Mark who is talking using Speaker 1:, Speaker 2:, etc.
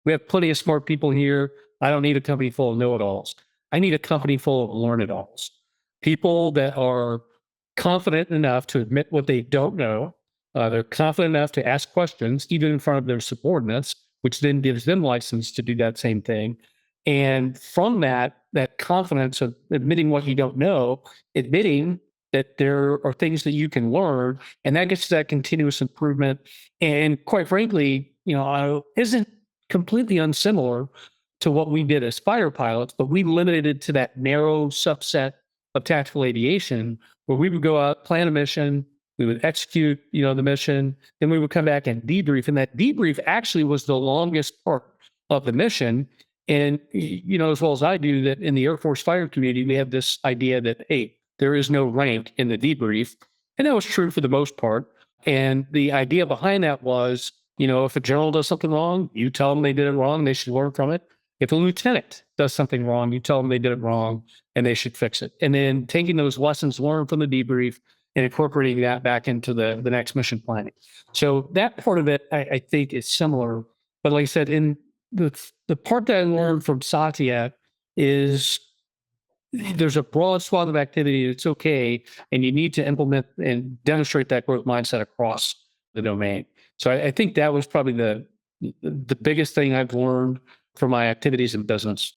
Speaker 1: We have plenty of smart people here. I don't need a company full of know-it-alls. I need a company full of learn-it-alls. People that are confident enough to admit what they don't know. They're confident enough to ask questions, even in front of their subordinates, which then gives them license to do that same thing. And from that confidence of admitting what you don't know, admitting that there are things that you can learn, and that gets to that continuous improvement. And quite frankly, isn't completely unsimilar to what we did as fighter pilots, but we limited it to that narrow subset of tactical aviation where we would go out, plan a mission, we would execute, the mission, then we would come back and debrief. And that debrief actually was the longest part of the mission. And, as well as I do, that in the Air Force fighter community, we have this idea that, hey, there is no rank in the debrief. And that was true for the most part. And the idea behind that was, if a general does something wrong, you tell them they did it wrong, they should learn from it. If a lieutenant does something wrong, you tell them they did it wrong and they should fix it. And then taking those lessons learned from the debrief and incorporating that back into the next mission planning. So that part of it, I think, is similar. But like I said, in the part that I learned from Satya is there's a broad swath of activity. It's okay. And you need to implement and demonstrate that growth mindset across the domain. So I think that was probably the biggest thing I've learned from my activities in business.